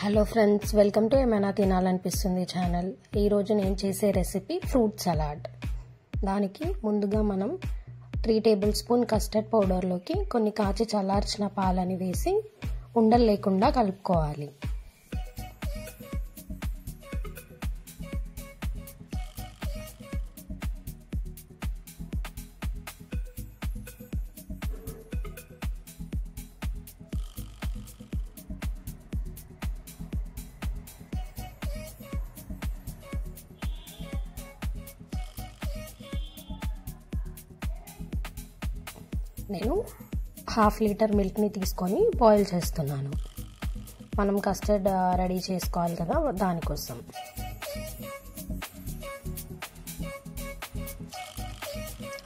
Hello friends, welcome to ఏమైనా తినాలనిపిస్తుంది channel. ఈరోజు నేను చేసే రెసిపీ ఫ్రూట్ సలాడ్. దానికి ముందుగా మనం 3 టేబుల్ స్పూన్ కస్టర్డ్ పౌడర్లోకి కొన్ని కాచి చల్లార్చిన పాలని వేసి ఉండలు లేకుండా కలుపుకోవాలి. నేను 1/2 లీటర్ మిల్క్ని తీసుకొని బాయిల్ చేస్తున్నాను. మనం కస్టర్డ్ రెడీ చేసుకోవాలి కదా, దానికోసం.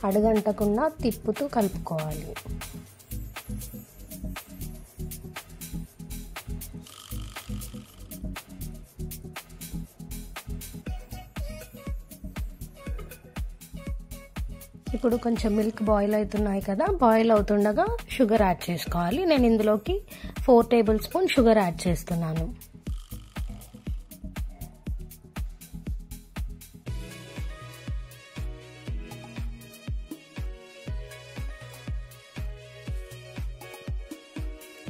అడుగంటకుండా తిప్పుతూ కలుపుకోవాలి. ఇప్పుడు కొంచెం మిల్క్ బాయిల్ అవుతున్నాయి కదా, బాయిల్ అవుతుండగా షుగర్ యాడ్ చేసుకోవాలి. నేను ఇందులోకి 4 టేబుల్ స్పూన్ షుగర్ యాడ్ చేస్తున్నాను.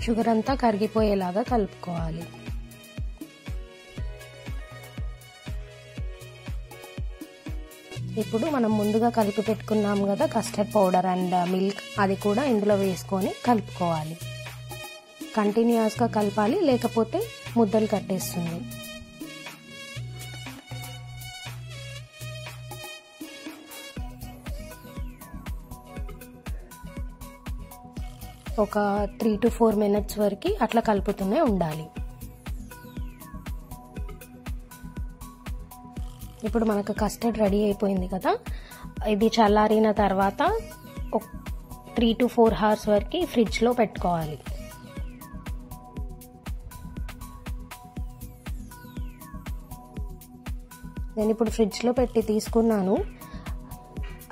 షుగర్ అంతా కరిగిపోయేలాగా కలుపుకోవాలి. ఇప్పుడు మనం ముందుగా కలిపి పెట్టుకున్నాం కదా కస్టర్డ్ పౌడర్ అండ్ మిల్క్, అది కూడా ఇందులో వేసుకొని కలుపుకోవాలి. కంటిన్యూస్గా కలపాలి, లేకపోతే ముద్దలు కట్టేస్తుంది. ఒక 3 to 4 minutes వరకు అట్లా కలుపుతూనే ఉండాలి. ఇప్పుడు మనకు కస్టర్డ్ రెడీ అయిపోయింది కదా, ఇది చల్లారిన తర్వాత 3 to 4 hours వరకు ఫ్రిడ్జ్లో పెట్టుకోవాలి. నేను ఇప్పుడు ఫ్రిడ్జ్లో పెట్టి తీసుకున్నాను.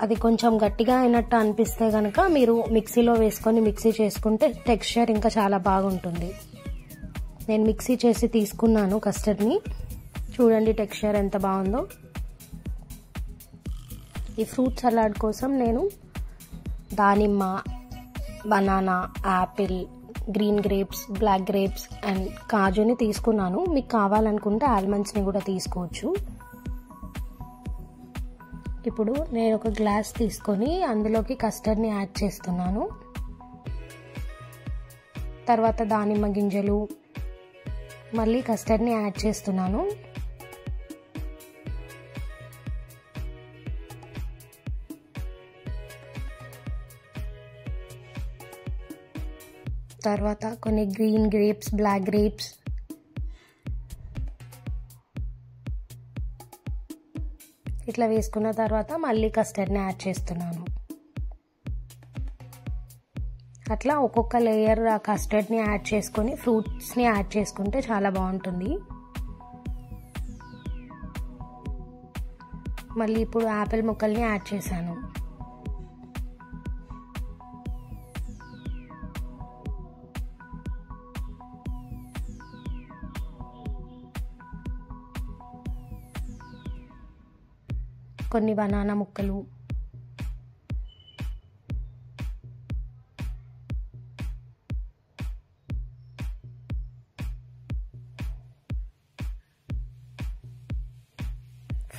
అది కొంచెం గట్టిగా అయినట్టు అనిపిస్తే కనుక మీరు మిక్సీలో వేసుకొని మిక్సీ చేసుకుంటే టెక్స్చర్ ఇంకా చాలా బాగుంటుంది. నేను మిక్సీ చేసి తీసుకున్నాను కస్టర్డ్ని. చూడండి టెక్స్చర్ ఎంత బాగుందో. ఈ ఫ్రూట్ సలాడ్ కోసం నేను దానిమ్మ, banana, apple, green grapes, black grapes and కాజుని తీసుకున్నాను. మీకు కావాలనుకుంటే ఆల్మండ్స్ని కూడా తీసుకోవచ్చు. ఇప్పుడు నేను ఒక గ్లాస్ తీసుకొని అందులోకి కస్టర్డ్ని యాడ్ చేస్తున్నాను. తర్వాత దానిమ్మ గింజలు, మళ్ళీ కస్టర్డ్ని యాడ్ చేస్తున్నాను. తర్వాత కొన్ని గ్రీన్ గ్రేప్స్, బ్లాక్ గ్రేప్స్, ఇట్లా వేసుకున్న తర్వాత మళ్ళీ కస్టర్డ్ని యాడ్ చేస్తున్నాను. అట్లా ఒక్కొక్క లేయర్ కస్టర్డ్ని యాడ్ చేసుకొని ఫ్రూట్స్ని యాడ్ చేసుకుంటే చాలా బాగుంటుంది. మళ్ళీ ఇప్పుడు యాపిల్ ముక్కల్ని యాడ్ చేశాను. కొన్ని బనానా ముక్కలు,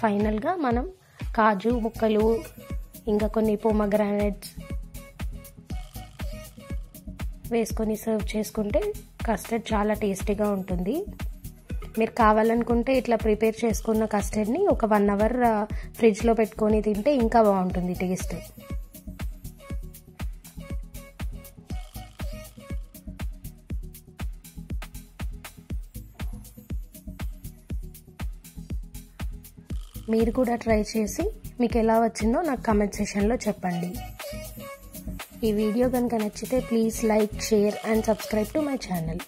ఫైనల్గా మనం కాజు ముక్కలు, ఇంకా కొన్ని పొమగ్రానైట్స్ వేసుకొని సర్వ్ చేసుకుంటే కస్టర్డ్ చాలా టేస్టీగా ఉంటుంది. మీరు కావాలనుకుంటే ఇట్లా ప్రిపేర్ చేసుకున్న కస్టర్డ్ని ఒక 1 hour ఫ్రిడ్జ్లో పెట్టుకొని తింటే ఇంకా బాగుంటుంది టేస్ట్. మీరు కూడా ట్రై చేసి మీకు ఎలా వచ్చిందో నాకు కామెంట్ సెక్షన్లో చెప్పండి. ఈ వీడియో కనుక నచ్చితే please like, share and subscribe to my channel.